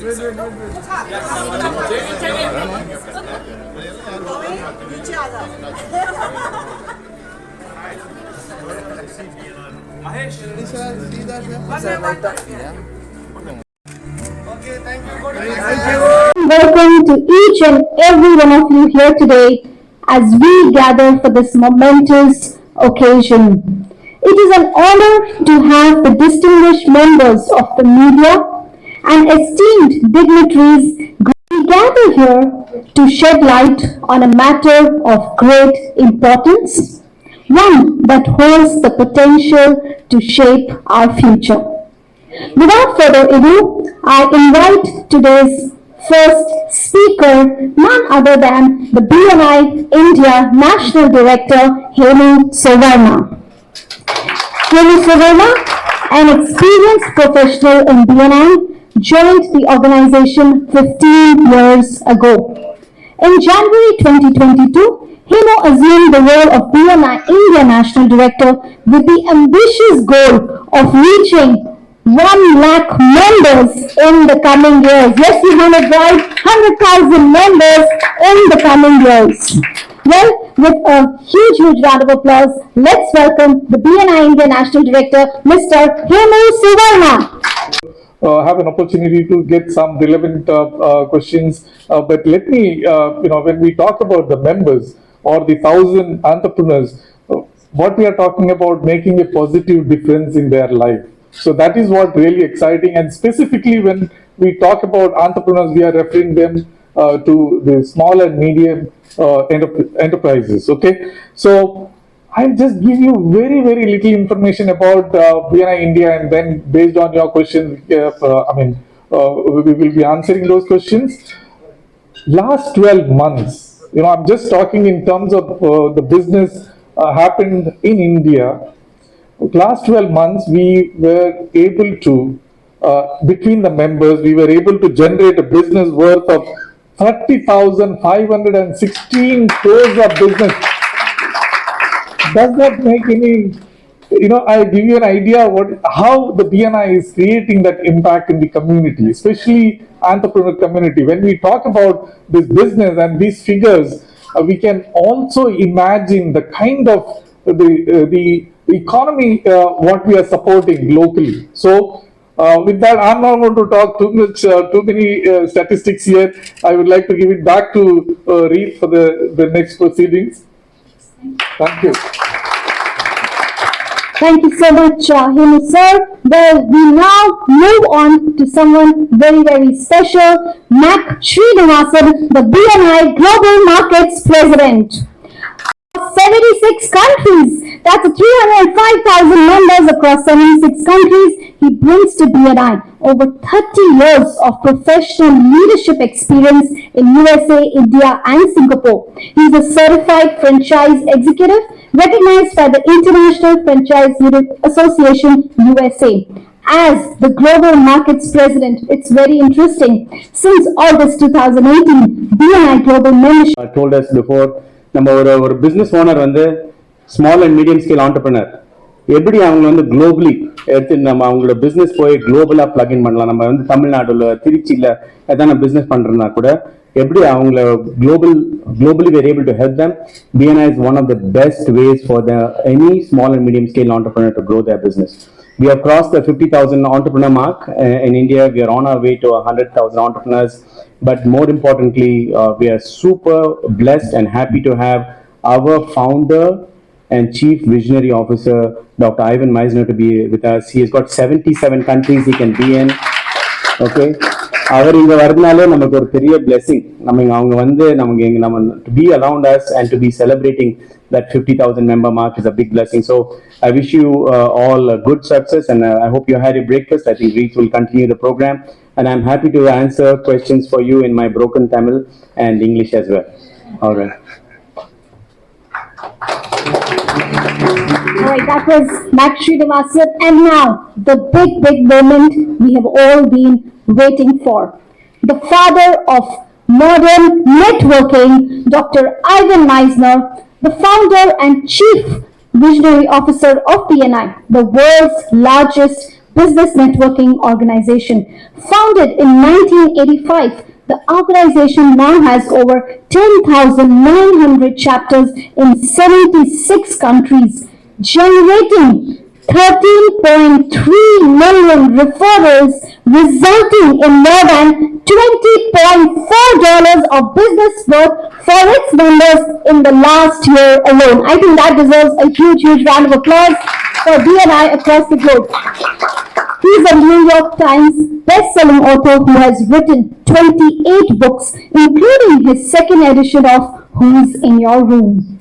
Welcome to each and every one of you here today as we gather for this momentous occasion. It is an honor to have the distinguished members of the media and esteemed dignitaries gather here to shed light on a matter of great importance, one that holds the potential to shape our future. Without further ado, I invite today's first speaker, none other than the BNI India National Director, Hemu Suvarna. Hemu Suvarna, an experienced professional in BNI, joined the organization 15 years ago. In January 2022, Hemu assumed the role of BNI India National Director with the ambitious goal of reaching 1 lakh members in the coming years. Yes, we have a drive 100,000 members in the coming years. Well, with a huge round of applause, let's welcome the BNI India National Director, Mr. Hemu Suvarna. Have an opportunity to get some relevant questions, but let me, when we talk about the members or the 1,000 entrepreneurs, what we are talking about making a positive difference in their life. So that is what really exciting, and specifically when we talk about entrepreneurs, we are referring them to the small and medium enterprises. Okay, so I'll just give you very little information about BNI India, and then based on your questions, we will be answering those questions. Last 12 months, I'm just talking in terms of the business happened in India. Last 12 months, we were able to, between the members, we were able to generate a business worth of 30,516 crores of business. Does that make any, I give you an idea how the BNI is creating that impact in the community, especially entrepreneur community. When we talk about this business and these figures, we can also imagine the kind of the economy what we are supporting locally. So with that, I'm not going to talk too many statistics here. I would like to give it back to Reed for the next proceedings. Thank you. Thank you so much, Hemu sir. Well, we now move on to someone very special, Lakh the BNI Global Markets President. 76 countries, that's 305,000 members across 76 countries. He brings to BNI over 30 years of professional leadership experience in USA, India and Singapore. He is a certified franchise executive recognized by the International Franchise Association USA. As the Global Markets President, it's very interesting. Since August 2018, BNI Global Membership told us before, நம்ம ஒரு business owner வந்து small and medium scale entrepreneur எப்படி அவங்க வந்து globally எடுத்து நம்ம அவங்களோட business போய் குளோபலா பிளக்இன் பண்ணலாம். நம்ம வந்து தமிழ்நாடுல திருச்சியில எதான பிசினஸ் பண்றதுனா கூட எப்படி அவங்கள globally we are able to help them. BNI is one of the best ways for any small and medium scale entrepreneur to grow their business. We have crossed the 50,000 entrepreneur mark in India. We are on our way to 100,000 entrepreneurs. But more importantly, we are super blessed and happy to have our founder and chief visionary officer, Dr. Ivan Misner, to be with us. He has got 77 countries he can be in. Okay. அவர் இங்க வரதுனாலே நமக்கு ஒரு பெரிய blessing. அவங்க வந்து நம்ம to be around us and to be celebrating that 50,000 member mark is a big blessing. So I wish you all a good success, and I hope you had your breakfast. I think Reeth will continue the program, and I'm happy to answer questions for you in my broken Tamil and English as well. All right. All right, that was Lakh, and now the big moment we have all been waiting for. The father of modern networking, Dr. Ivan Misner, the founder and chief visionary officer of BNI, the world's largest business networking organization. Founded in 1985, the organization now has over 10,900 chapters in 76 countries, generating 13.3 million referrals, resulting in more than $20.4 of business worth for its members in the last year alone. I think that deserves a huge, huge round of applause for BNI across the globe. He's a New York Times best-selling author who has written 28 books, including his second edition of Who's in Your Room.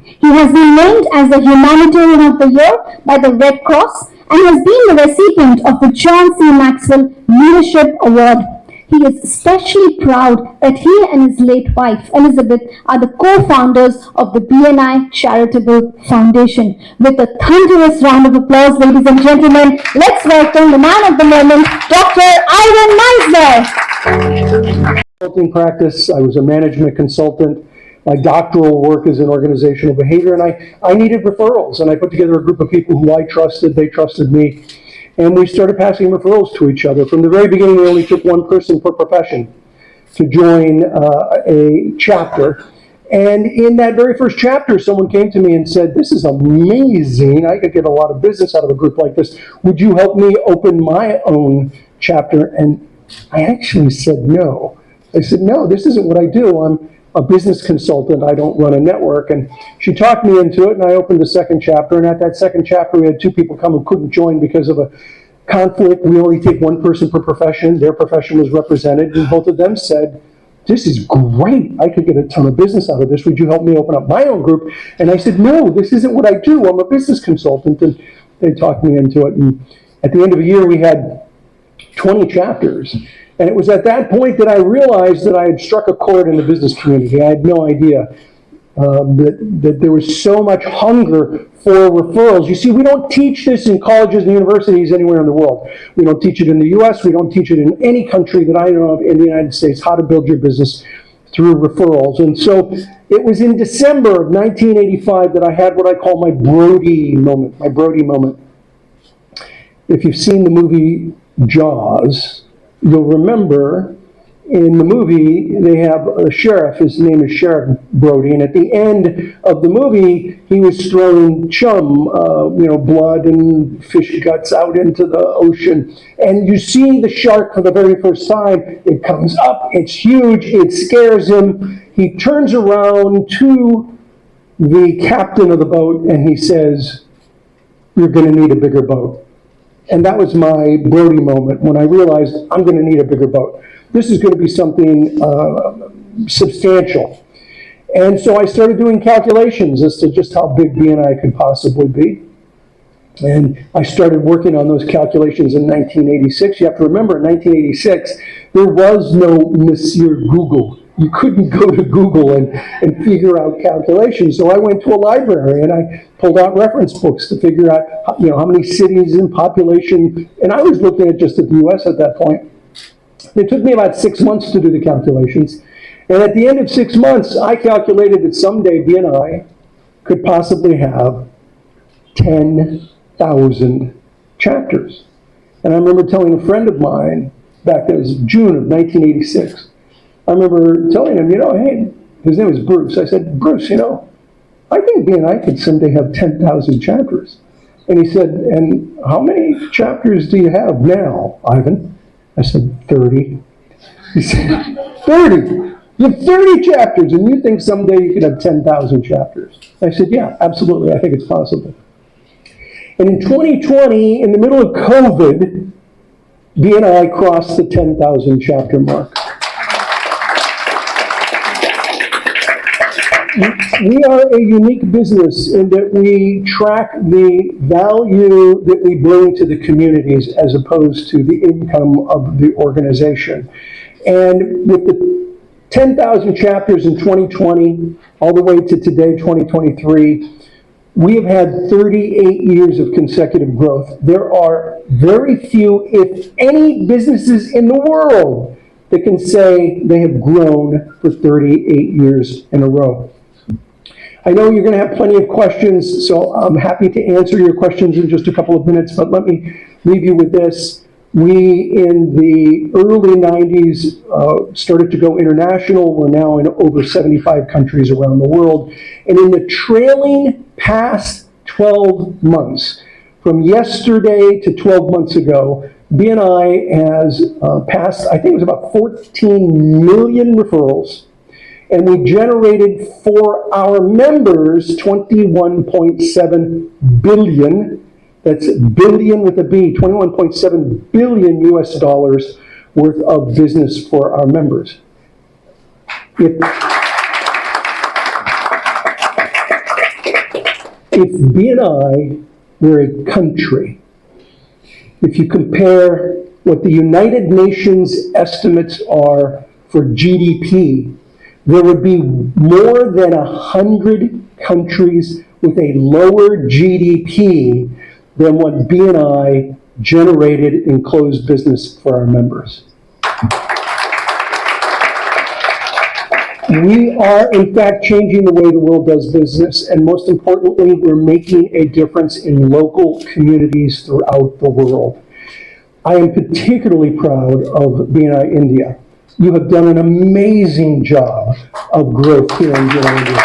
He has been named as the Humanitarian of the Year by the Red Cross and has been the recipient of the John C. Maxwell Leadership Award. He is especially proud that he and his late wife, Elizabeth, are the co-founders of the BNI Charitable Foundation. With a thunderous round of applause, ladies and gentlemen, let's welcome the man of the moment, Dr. Ivan Misner. Consulting practice. I was a management consultant. My doctoral work is in organizational behavior, and I needed referrals, and I put together a group of people who I trusted, they trusted me, and we started passing referrals to each other. From the very beginning, we only took one person per profession to join a chapter, and in that very first chapter, someone came to me and said, "This is amazing, I could get a lot of business out of a group like this. Would you help me open my own chapter?" And I actually said no. I said, "No, this isn't what I do. I'm a business consultant. I don't run a network." And she talked me into it, and I opened the second chapter. And at that second chapter, we had two people come who couldn't join because of a conflict. We only take one person per profession. Their profession was represented, and both of them said, "This is great. I could get a ton of business out of this. Would you help me open up my own group?" And I said, "No, this isn't what I do. I'm a business consultant." And they talked me into it. And at the end of the year, we had 20 chapters. And it was at that point that I realized that I had struck a chord in the business community. I had no idea that there was so much hunger for referrals. You see, we don't teach this in colleges and universities anywhere in the world. We don't teach it in the US. We don't teach it in any country that I know of in the United States, how to build your business through referrals. And so it was in December of 1985 that I had what I call my Brody moment, If you've seen the movie Jaws, you'll remember in the movie they have a sheriff. His name is Sheriff Brody, and at the end of the movie he was throwing chum, blood and fish guts out into the ocean, and you see the shark for the very first time. It comes up, it's huge, it scares him. He turns around to the captain of the boat and he says, "You're going to need a bigger boat." And that was my Brody moment when I realized I'm going to need a bigger boat. This is going to be something substantial. And so I started doing calculations as to just how big BNI could possibly be. And I started working on those calculations in 1986. You have to remember, in 1986, there was no Monsieur Google. You couldn't go to Google and figure out calculations. So I went to a library and I pulled out reference books to figure out how many cities and population. And I was looking at just at the US at that point. It took me about 6 months to do the calculations. And at the end of 6 months, I calculated that someday BNI could possibly have 10,000 chapters. And I remember telling a friend of mine back then, it was June of 1986. I remember telling him, hey, his name was Bruce. I said, "Bruce, I think BNI could someday have 10,000 chapters. And he said, "And how many chapters do you have now, Ivan?" I said, 30. He said, 30? You have 30 chapters, and you think someday you could have 10,000 chapters? I said, "Yeah, absolutely. I think it's possible." And in 2020, in the middle of COVID, BNI crossed the 10,000 chapter mark. We are a unique business in that we track the value that we bring to the communities as opposed to the income of the organization. And with the 10,000 chapters in 2020, all the way to today, 2023, we have had 38 years of consecutive growth. There are very few, if any, businesses in the world that can say they have grown for 38 years in a row. I know you're going to have plenty of questions, so I'm happy to answer your questions in just a couple of minutes, but let me leave you with this. We, in the early 90s, started to go international. We're now in over 75 countries around the world. And in the trailing past 12 months, from yesterday to 12 months ago, BNI has passed, I think it was about 14 million referrals, and we generated for our members 21.7 billion, that's billion with a B, 21.7 billion US dollars worth of business for our members. If BNI were a country, if you compare what the United Nations estimates are for GDP, there would be more than 100 countries with a lower GDP than what BNI generated in closed business for our members. We are, in fact, changing the way the world does business, and most importantly, we're making a difference in local communities throughout the world. I am particularly proud of BNI India. You have done an amazing job of growth here in BNI India.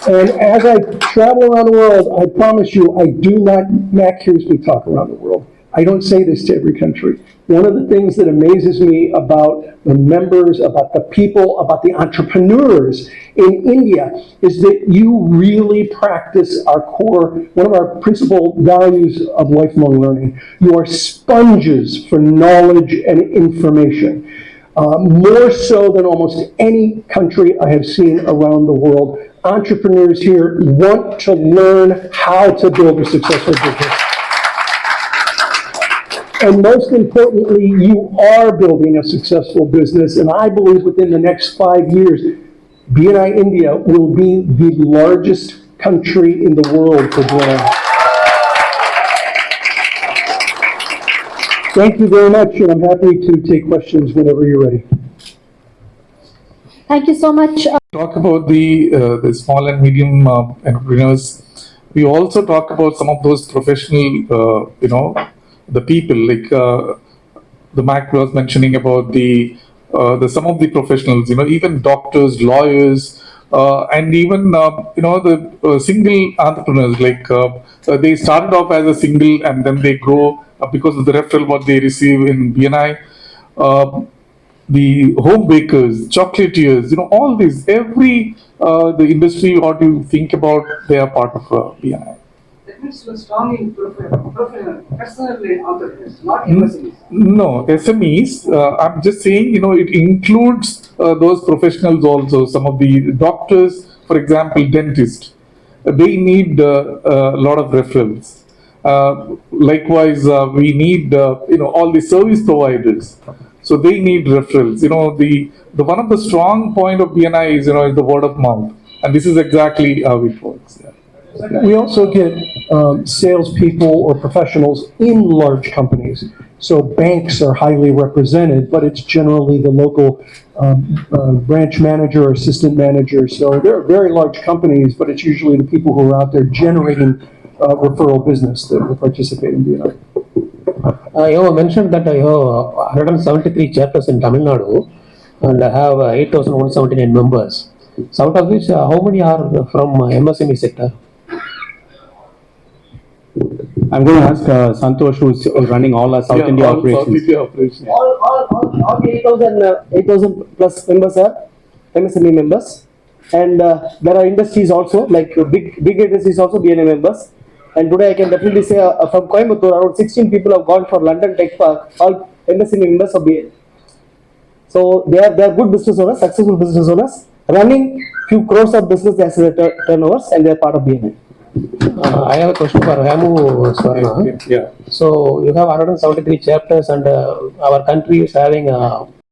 And as I travel around the world, I promise you, I do not, Mac hears me talk around the world. I don't say this to every country. One of the things that amazes me about the members, about the people, about the entrepreneurs in India is that you really practice our core, one of our principal values of lifelong learning. You are sponges for knowledge and information. More so than almost any country I have seen around the world. Entrepreneurs here want to learn how to build a successful business. And most importantly, you are building a successful business, and I believe within the next 5 years, BNI India will be the largest country in the world for BNI. Thank you very much, and I'm happy to take questions whenever you're ready. Thank you so much. Talk about the small and medium entrepreneurs. We also talk about some of those professional, the people like the Mac was mentioning about the some of the professionals, even doctors, lawyers, and even the single entrepreneurs. Like they started off as a single, and then they grow because of the referral what they receive in BNI. The home bakers, chocolatiers, all these, every the industry, what you think about, they are part of BNI. That means you are strong in personally entrepreneurs, not MSMEs. No, SMEs, I'm just saying, it includes those professionals also. Some of the doctors, for example, dentists, they need a lot of referrals. Likewise, we need, all the service providers. So they need referrals. The one of the strong point of BNI is, is the word of mouth. And this is exactly how it works. Yeah. We also get salespeople or professionals in large companies. So banks are highly represented, but it's generally the local branch manager or assistant manager. So they're very large companies, but it's usually the people who are out there generating referral business that will participate in BNI. You have mentioned that you have 173 chapters in Tamilnadu and have 8,179 members. So out of which, how many are from MSME sector? I'm going to ask Santosh, who's running all our South India operations. South India operations. All the 8,000 plus members are MSME members, and there are industries also, like big industries also BNI members. And today I can definitely say from Coimbatore, around 16 people have gone for London Tech Park, all MSME members of BNI. So they are good business owners, successful business owners, running few crores of business as turnovers, and they are part of BNI. I have a question for Hamu Swarna. Yeah. So you have 173 chapters, and our country is having